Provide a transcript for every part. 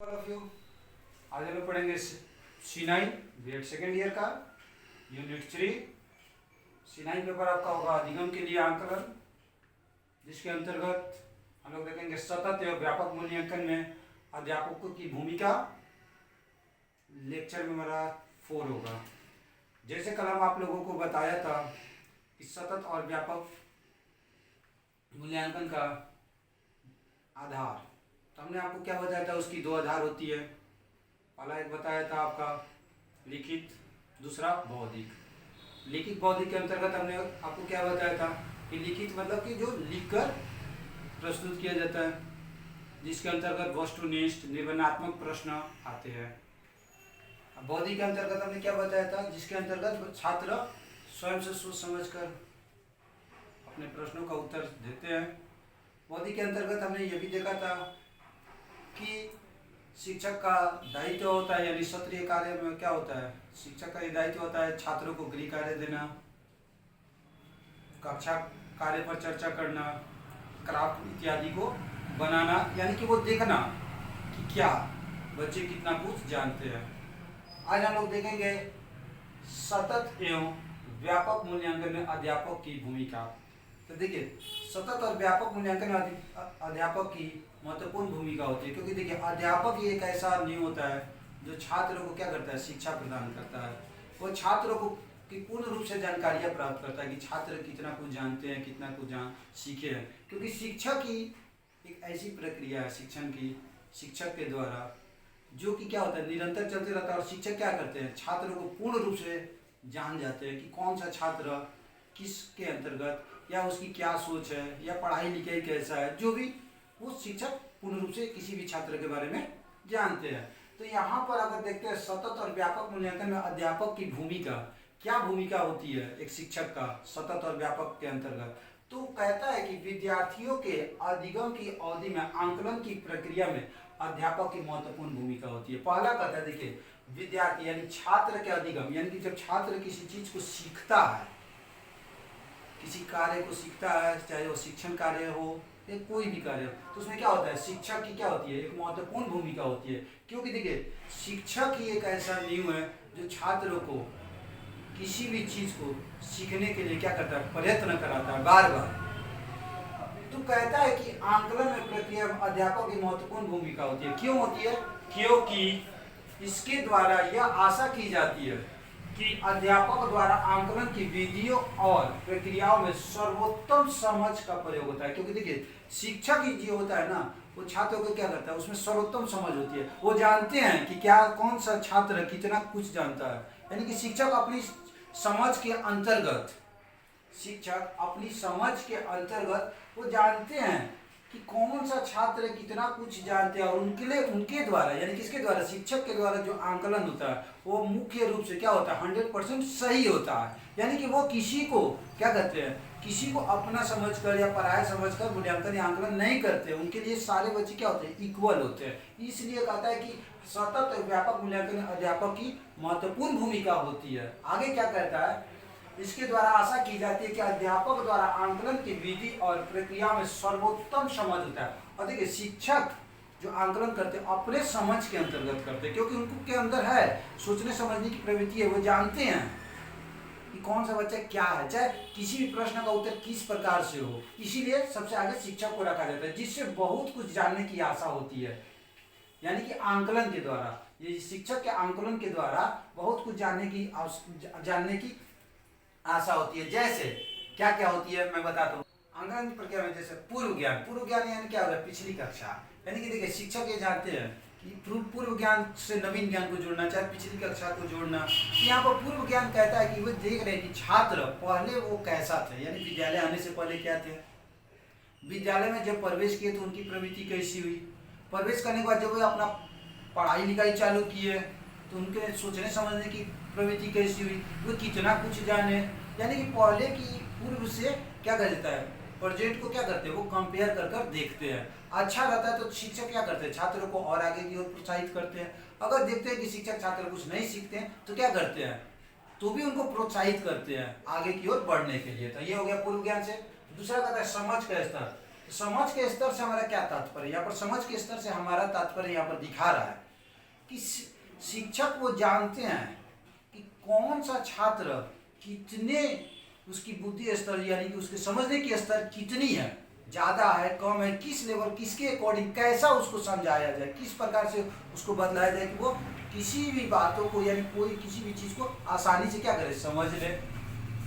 All of you. आज हम लोग पढ़ेंगे C9 B.Ed सेकेंड ईयर का यूनिट 3। C9 पेपर आपका होगा अधिगम के लिए आंकलन, जिसके अंतर्गत हम लोग देखेंगे सतत एवं व्यापक मूल्यांकन में अध्यापकों की भूमिका। लेक्चर में हमारा 4 होगा। जैसे कल हम आप लोगों को बताया था कि सतत और व्यापक मूल्यांकन का आधार, तो हमने आपको क्या बताया था, उसकी 2 आधार होती है। पहला एक बताया था आपका लिखित, दूसरा बौद्धिक। लिखित बौद्धिक के अंतर्गत हमने आपको क्या बताया था कि लिखित मतलब कि जो लिखकर प्रस्तुत किया जाता है, जिसके अंतर्गत वस्तुनिष्ठ निर्माणात्मक प्रश्न आते हैं। बौद्धिक के अंतर्गत हमने क्या बताया था, जिसके अंतर्गत छात्र स्वयं से सोच समझकर अपने प्रश्नों का उत्तर देते हैं। बौद्धिक के अंतर्गत हमने ये भी देखा था कि शिक्षक का दायित्व होता है, यानी सत्रीय कार्य में क्या होता है, शिक्षक का दायित्व होता है छात्रों को गृह कार्य देना, कक्षा कार्य पर चर्चा करना, क्राफ्ट इत्यादि को बनाना, यानी कि वो देखना कि क्या बच्चे कितना कुछ जानते हैं। आज हम लोग देखेंगे सतत एवं व्यापक मूल्यांकन में अध्यापक की भूमिका। तो देखिए, सतत और व्यापक मूल्यांकन में अध्यापक की महत्वपूर्ण भूमिका होती है, क्योंकि देखिए अध्यापक ये एक ऐसा नियम होता है जो छात्रों को क्या करता है, शिक्षा प्रदान करता है। वो छात्रों को की पूर्ण रूप से जानकारियां प्राप्त करता है कि छात्र कितना कुछ जानते हैं, कितना कुछ सीखे हैं। क्योंकि शिक्षा की एक ऐसी प्रक्रिया है शिक्षण की, शिक्षक के द्वारा, जो कि क्या होता है निरंतर चलते रहता है। और शिक्षक क्या करते हैं, छात्रों को पूर्ण रूप से जान जाते हैं कि कौन सा छात्र किसके अंतर्गत, या उसकी क्या सोच है, या पढ़ाई लिखाई कैसा है, जो भी वो शिक्षक पूर्ण रूप से किसी भी छात्र के बारे में जानते हैं। तो यहाँ पर अगर देखते हैं सतत और व्यापक मूल्यांकन में अध्यापक की भूमिका, क्या भूमिका होती है एक शिक्षक का सतत और व्यापक के अंतर्गत, तो कहता है कि विद्यार्थियों के अधिगम की अवधि में आंकलन की प्रक्रिया में अध्यापक की महत्वपूर्ण भूमिका होती है। पहला कहता है, देखिए विद्यार्थी यानी छात्र के अधिगम, यानी कि जब छात्र किसी चीज को सीखता है, किसी कार्य को सीखता है, चाहे वो शिक्षण कार्य हो या कोई भी कार्य हो, तो उसमें क्या होता है, शिक्षक की क्या होती है, एक महत्वपूर्ण भूमिका होती है। क्योंकि देखिए शिक्षक ही एक ऐसा नियम है जो छात्रों को किसी भी चीज को सीखने के लिए क्या करता है, प्रयत्न कराता है बार बार। तो कहता है कि आंकलन में प्रक्रिया में अध्यापक की महत्वपूर्ण भूमिका होती है। क्यों होती है, क्योंकि इसके द्वारा यह आशा की जाती है कि अध्यापक द्वारा आंकलन की विधियों और प्रक्रियाओं में सर्वोत्तम समझ का प्रयोग होता है। क्योंकि देखिए शिक्षक ही जो होता है ना, वो छात्रों को क्या करता है, उसमें सर्वोत्तम समझ होती है। वो जानते हैं कि क्या कौन सा छात्र कितना कुछ जानता है, यानी कि शिक्षक अपनी समझ के अंतर्गत, शिक्षक अपनी समझ के अंतर्गत वो जानते हैं कि कौन सा छात्र कितना कुछ जानते हैं, और उनके लिए उनके द्वारा, यानी किसके द्वारा, शिक्षक के द्वारा जो आंकलन होता है वो मुख्य रूप से क्या होता है, 100% सही होता है। यानी कि वो किसी को क्या कहते हैं, किसी को अपना समझकर या पराया समझकर मूल्यांकन या आंकलन नहीं करते। उनके लिए सारे बच्चे क्या होते हैं, इक्वल होते हैं। इसलिए कहता है कि सतत और व्यापक मूल्यांकन अध्यापक की महत्वपूर्ण भूमिका होती है। आगे क्या कहता है, इसके द्वारा आशा की जाती है कि अध्यापक द्वारा आंकलन की विधि और प्रक्रिया में सर्वोत्तम समझ होता है। और देखिए शिक्षक जो आंकलन करते हैं अपने समझ के अंतर्गत करते हैं, क्योंकि उनको के अंदर है सोचने समझने की प्रवृत्ति है। वो जानते हैं कि कौन सा बच्चा क्या है, चाहे किसी भी प्रश्न का उत्तर किस प्रकार से हो। इसीलिए सबसे आगे शिक्षक को रखा जाता है, जिससे बहुत कुछ जानने की आशा होती है। यानी कि आंकलन के द्वारा, ये शिक्षक के आंकलन के द्वारा बहुत कुछ जानने की आशा होती है। जैसे क्या क्या होती है मैं बताता हूँ। आंकलन प्रक्रिया में जैसे पूर्व ज्ञान यानी क्या होगा, पिछली कक्षा। यानी कि देखिए शिक्षक ये जानते हैं कि पूर्व ज्ञान से नवीन ज्ञान को जोड़ना, चाहे पिछली कक्षा को जोड़ना। यहाँ पर पूर्व ज्ञान कहता है कि वो देख रहे हैं कि छात्र पहले वो कैसा थे, यानी विद्यालय आने से पहले क्या थे, विद्यालय में जब प्रवेश किए तो उनकी प्रवृत्ति कैसी हुई, प्रवेश करने के बाद जब वो अपना पढ़ाई लिखाई चालू किए तो उनके सोचने समझने की प्रवृत्ति कैसी हुई, वो कितना कुछ जाने। यानी कि पहले की पूर्व से क्या कर देता है, प्रोजेक्ट को क्या करते हैं, वो कंपेयर कर कर देखते हैं। अच्छा रहता है तो शिक्षक क्या करते हैं, छात्रों को और आगे की ओर प्रोत्साहित करते हैं। अगर देखते हैं कि शिक्षक छात्र कुछ नहीं सीखते हैं तो क्या करते हैं, तो भी उनको प्रोत्साहित करते हैं आगे की ओर बढ़ने के लिए। तो ये हो गया पूर्व ज्ञान से। दूसरा कहता है समझ का स्तर। समझ के स्तर से हमारा क्या तात्पर्य, यहाँ पर समझ के स्तर से हमारा तात्पर्य यहाँ पर दिखा रहा है कि शिक्षक वो जानते हैं कि कौन सा छात्र कितने, उसकी बुद्धि स्तर यानी कि उसके समझने की स्तर कितनी है, ज़्यादा है कम है, किस लेवल किसके अकॉर्डिंग कैसा उसको समझाया जाए, किस प्रकार से उसको बदलाया जाए कि वो किसी भी बातों को यानी कोई किसी भी चीज़ को आसानी से क्या करे, समझ ले।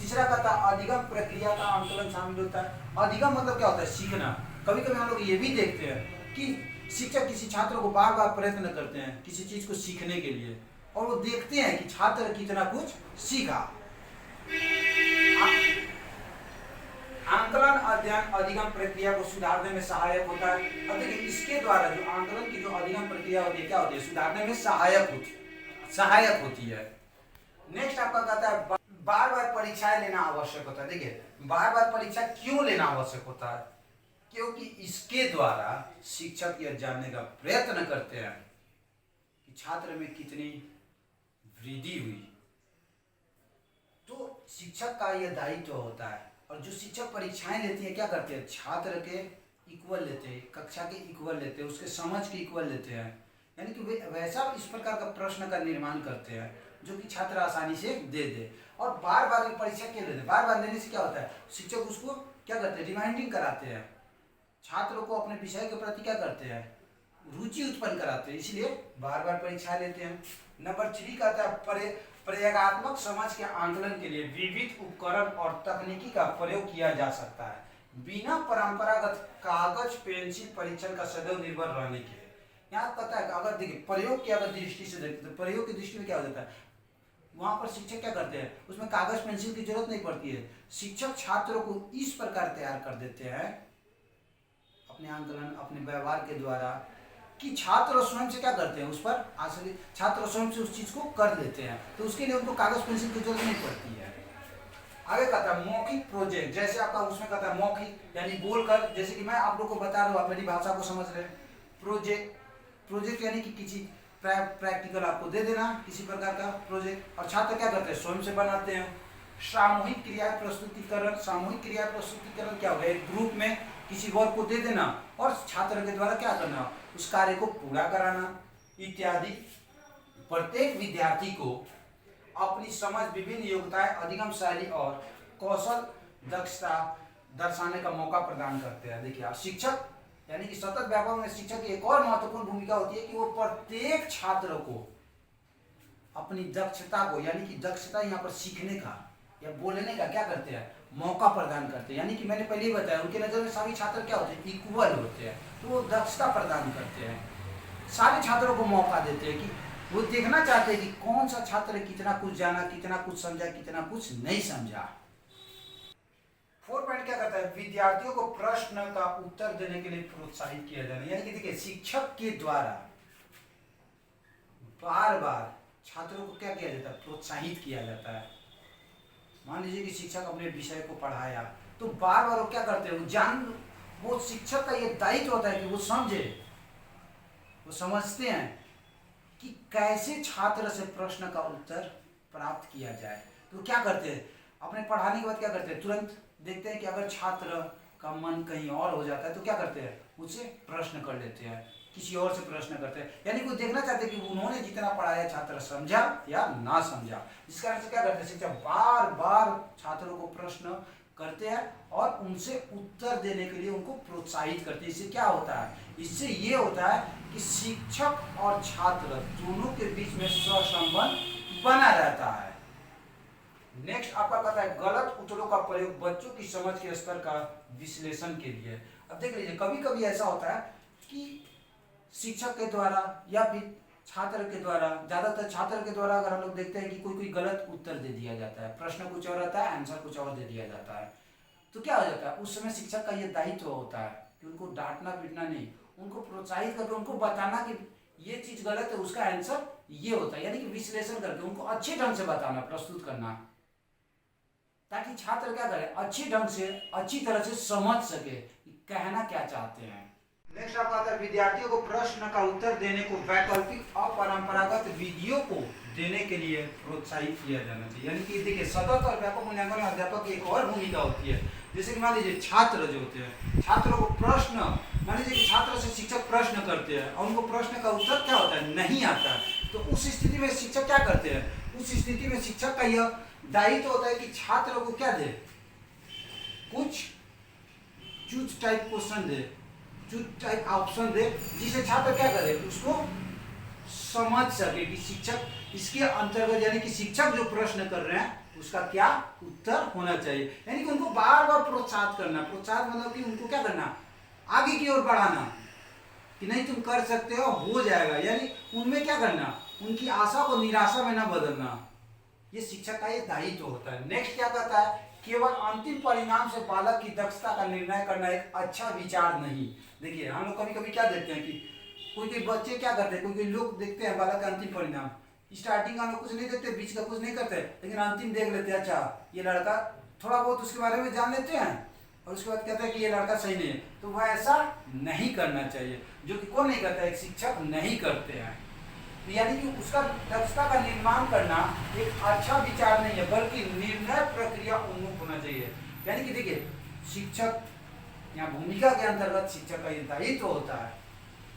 तीसरा कहता है अधिगम प्रक्रिया का आंकलन शामिल होता है। अधिगम मतलब क्या होता है, सीखना। कभी कभी हम लोग ये भी देखते हैं कि शिक्षक किसी छात्र को बार बार प्रयत्न करते हैं किसी चीज़ को सीखने के लिए, और वो देखते हैं कि छात्र कितना कुछ सीखा। आंकलन अध्ययन अधिगम प्रक्रिया को सुधारने में सहायक होता है। अब देखिए इसके द्वारा जो आंकलन की जो अधिगम प्रक्रिया होती है क्या होती है, सुधारने में सहायक होती है। नेक्स्ट आपका कहता है बार बार परीक्षाएं लेना आवश्यक होता है। देखिए बार बार परीक्षा क्यों लेना आवश्यक होता है, क्योंकि इसके द्वारा शिक्षक यह जानने का प्रयत्न करते हैं कि छात्र में कितनी वृद्धि हुई। तो शिक्षक का यह दायित्व होता है, और जो शिक्षक परीक्षाएं लेती है क्या करते हैं, छात्र के इक्वल लेते हैं, कक्षा के इक्वल लेते हैं, उसके समझ के इक्वल लेते हैं, यानी कि वे वैसा इस प्रकार का प्रश्न का निर्माण करते हैं जो कि छात्र आसानी से दे दे। और बार बार परीक्षा क्यों लेते हैं, बार बार लेने से क्या होता है, शिक्षक उसको क्या करते हैं, रिमाइंडिंग कराते हैं, छात्रों को अपने विषय के प्रति क्या करते हैं, रुचि उत्पन्न कराते हैं, इसलिए बार बार परीक्षा लेते हैं। नंबर 3 कहता है प्रयोगात्मक समझ के आंकलन के लिए विविध उपकरण और तकनीकी का प्रयोग किया जा सकता है बिना परंपरागत कागज पेंसिल परीक्षण का सदैव निर्भर रहने के। यहाँ कहता है अगर देखिए प्रयोग की अगर दृष्टि से देखते तो प्रयोग की दृष्टि में क्या हो जाता है, वहाँ पर शिक्षक क्या करते हैं, उसमें कागज पेंसिल की जरूरत नहीं पड़ती है। शिक्षक छात्रों को इस प्रकार तैयार कर देते हैं अपने आंकलन अपने व्यवहार के द्वारा कि छात्र स्वयं से क्या करते हैं, उस पर आश्रित छात्र स्वयं से उस चीज को कर लेते हैं, तो उसके लिए उनको कागज पेंसिल की जरूरत नहीं पड़ती है। आगे कहता है मौखिक प्रोजेक्ट, जैसे आपका उसमें कहता है मौखिक यानी बोलकर, जैसे कि मैं आप लोग को बता रहा हूँ आप मेरी भाषा को समझ रहे हैं। प्रोजेक्ट यानी कि किसी प्रैक्टिकल आपको दे देना किसी प्रकार का प्रोजेक्ट, और छात्र क्या करते हैं, स्वयं से बनाते हैं। सामूहिक क्रिया प्रस्तुतिकरण, सामूहिक क्रिया प्रस्तुतिकरण क्या हो गया, एक ग्रुप में किसी वर्क को दे देना और छात्र के द्वारा क्या करना, उस कार्य को पूरा कराना इत्यादि। प्रत्येक विद्यार्थी को अपनी समझ विभिन्न योग्यताएं अधिगम शैली और कौशल दक्षता दर्शाने का मौका प्रदान करते हैं। देखिए शिक्षक यानी कि सतत व्यापक में शिक्षक की एक और महत्वपूर्ण भूमिका होती है कि वो प्रत्येक छात्र को अपनी दक्षता को यानी कि दक्षता यहाँ पर सीखने का या बोलने का क्या करते हैं, मौका प्रदान करते हैं। यानी कि मैंने पहले ही बताया उनके नज़र में सभी छात्र क्या होते हैं, इक्वल होते हैं, तो वो दक्षता प्रदान करते हैं, सारे छात्रों को मौका देते हैं कि वो देखना चाहते हैं कि कौन सा छात्र कितना कुछ जाना, कितना कुछ समझा, कितना कुछ नहीं समझा। 4 पॉइंट क्या करता है, विद्यार्थियों को प्रश्न का उत्तर देने के लिए प्रोत्साहित किया जाना। यानी कि देखिए शिक्षक के द्वारा बार बार छात्रों को क्या किया जाता है, प्रोत्साहित किया जाता है। मान लीजिए कि शिक्षक अपने विषय को पढ़ाया तो बार बार वो क्या करते हैं, वो शिक्षक का ये दायित्व होता है कि वो समझे, वो समझते हैं कि कैसे छात्र से प्रश्न का उत्तर प्राप्त किया जाए। तो क्या करते हैं, अपने पढ़ाने के बाद क्या करते हैं, तुरंत देखते हैं कि अगर छात्र का मन कहीं और हो जाता है तो क्या करते हैं, उससे प्रश्न कर लेते हैं, किसी और से प्रश्न करते हैं। यानी वो देखना चाहते हैं कि उन्होंने जितना पढ़ाया छात्र समझा या ना समझा। इस कारण से क्या करते हैं, शिक्षक बार बार छात्रों को प्रश्न करते हैं और उनसे उत्तर देने के लिए उनको प्रोत्साहित करते हैं। इससे क्या होता है, इससे ये होता है कि शिक्षक और छात्र दोनों के बीच में सहसंबंध बना रहता है। नेक्स्ट आपका कहता है गलत उत्तरों का प्रयोग बच्चों की समझ के स्तर का विश्लेषण के लिए। अब देख लीजिए कभी कभी ऐसा होता है कि शिक्षक के द्वारा या फिर छात्र के द्वारा, ज्यादातर छात्र के द्वारा अगर हम लोग देखते हैं कि कोई गलत उत्तर दे दिया जाता है, प्रश्न कुछ और रहता है, आंसर कुछ और दे दिया जाता है, तो क्या हो जाता है, उस समय शिक्षक का ये दायित्व होता है कि उनको डांटना पीटना नहीं, उनको प्रोत्साहित करके उनको बताना कि ये चीज गलत है, उसका आंसर ये होता है। यानी कि विश्लेषण करके उनको अच्छे ढंग से बताना, प्रस्तुत करना, ताकि छात्र क्या करे, अच्छी ढंग से अच्छी तरह से समझ सके कि कहना क्या चाहते हैं। नेक्स्ट आपका आता है विद्यार्थियों को प्रश्न का उत्तर देने को वैकल्पिक अपरंपरागत विधियों को देने के लिए प्रोत्साहित किया जाना चाहिए। यानी कि देखिए सतत और व्यापक मूल्यांकन में अध्यापक की एक और भूमिका होती है। जैसे कि मान लीजिए छात्र जो होते हैं, छात्रों को प्रश्न, मान लीजिए कि छात्र से शिक्षक प्रश्न करते हैं और उनको प्रश्न का उत्तर क्या होता है, नहीं आता है, तो उस स्थिति में शिक्षक क्या करते हैं, उस स्थिति में शिक्षक का यह दायित्व होता है कि छात्रों को क्या दे, कुछ चूज टाइप क्वेश्चन दे, चूज टाइप ऑप्शन दे, जिसे छात्र क्या करे, उसको समझ सके कि शिक्षक इसके अंतर्गत, यानी कि शिक्षक जो प्रश्न कर रहे हैं उसका क्या उत्तर होना चाहिए। यानी कि उनको बार बार प्रोत्साहित करना, प्रोत्साहित मतलब कि उनको क्या करना, आगे की ओर बढ़ाना कि नहीं तुम कर सकते हो जाएगा। यानी उनमें क्या करना, उनकी आशा को निराशा में ना बदलना, ये शिक्षक का ये दायित्व होता है। नेक्स्ट क्या कहता है, केवल अंतिम परिणाम से बालक की दक्षता का निर्णय करना एक अच्छा विचार नहीं। देखिए हम लोग कभी कभी क्या देखते हैं कि कोई बच्चे क्या करते हैं, कोई लोग देखते हैं बालक का अंतिम परिणाम, स्टार्टिंग का लोग कुछ नहीं देखते, बीच का कुछ नहीं करते, लेकिन अंतिम देख लेते हैं, अच्छा ये लड़का, थोड़ा बहुत उसके बारे में जान लेते हैं और उसके बाद कहते हैं कि ये लड़का सही नहीं है। तो वह ऐसा नहीं करना चाहिए, जो कि कौन नहीं करता है, एक शिक्षक नहीं करते हैं। तो यानी कि उसका दक्षता का निर्माण करना एक अच्छा विचार नहीं है, बल्कि निर्णय प्रक्रिया उन्मुख होना चाहिए। यानी कि देखिए शिक्षक यहाँ भूमिका के अंतर्गत शिक्षक का ये दायित्व होता है,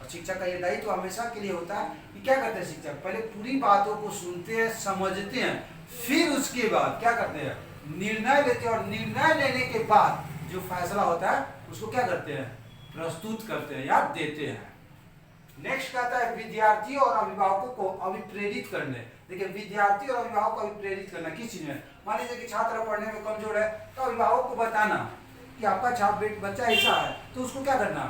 और शिक्षक का ये दायित्व हमेशा के लिए होता है कि क्या करते हैं शिक्षक, पहले पूरी बातों को सुनते हैं, समझते हैं, फिर उसके बाद क्या करते हैं, निर्णय लेते हैं, और निर्णय लेने के बाद जो फैसला होता है उसको क्या करते हैं, प्रस्तुत करते हैं या देते हैं। नेक्स्ट कहता है विद्यार्थी और अभिभावकों को अभिप्रेरित करने। देखिए विद्यार्थी और अभिभावक को अभिप्रेरित करना किस चीज में, मान लीजिए कि छात्र पढ़ने में कमजोर है तो अभिभावक को बताना कि आपका बच्चा ऐसा है, तो उसको क्या करना,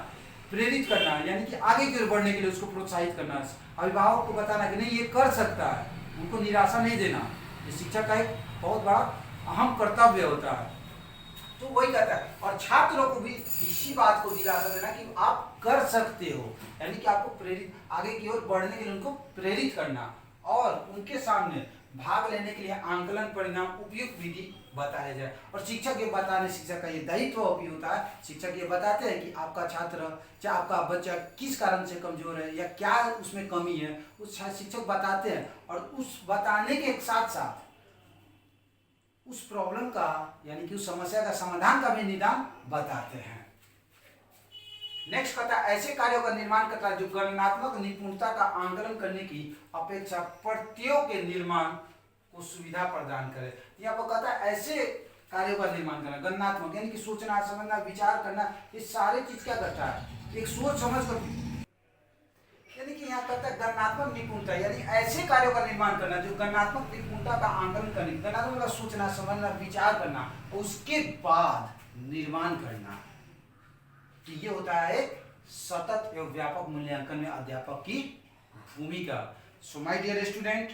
प्रेरित करना, यानी कि आगे की ओर बढ़ने के लिए उसको प्रोत्साहित करना, अभिभावक को बताना कि नहीं ये कर सकता है, उनको निराशा नहीं देना। ये शिक्षक का एक बहुत बड़ा अहम कर्तव्य होता है। तो वही कहता है, और छात्रों को भी इसी बात को दिलासा देना कि आप कर सकते हो, यानी कि आपको प्रेरित, आगे की ओर बढ़ने के लिए उनको प्रेरित करना, और उनके सामने भाग लेने के लिए आंकलन परिणाम उपयुक्त विधि बताया जाए। और शिक्षक ये बताने, शिक्षक का ये दायित्व भी होता है, शिक्षक ये बताते हैं कि आपका छात्र चाहे आपका बच्चा किस कारण से कमजोर है या क्या उसमें कमी है, उस शिक्षक बताते हैं, और उस बताने के साथ साथ उस प्रॉब्लम का, यानी कि उस समस्या का समाधान का भी निदान बताते हैं। नेक्स्ट कहता है ऐसे कार्यों का निर्माण करता है जो गणनात्मक निपुणता का आंकलन करने की अपेक्षा प्रत्ययों के निर्माण को सुविधा प्रदान करे। यहाँ पर कहता है ऐसे कार्यों का निर्माण करना, गणनात्मक यानी कि सोचना, समझना, विचार करना, ये सारे चीज क्या करता है, एक सोच समझ कर, यानी कि यहाँ कहता है गणनात्मक निपुणता, यानी ऐसे कार्यों का निर्माण करना जो गणनात्मक निपुणता का आंकलन करने, गणनात्मक सोचना, समझना, विचार करना, उसके बाद निर्माण करना। तो ये होता है एक सतत एवं व्यापक मूल्यांकन में अध्यापक की भूमिका। सो माय डियर स्टूडेंट,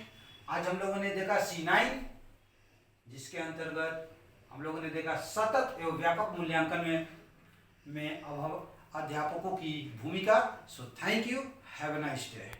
आज हम लोगों ने देखा C9, जिसके अंतर्गत हम लोगों ने देखा सतत एवं व्यापक मूल्यांकन में अध्यापकों की भूमिका। So thank you, have a nice day.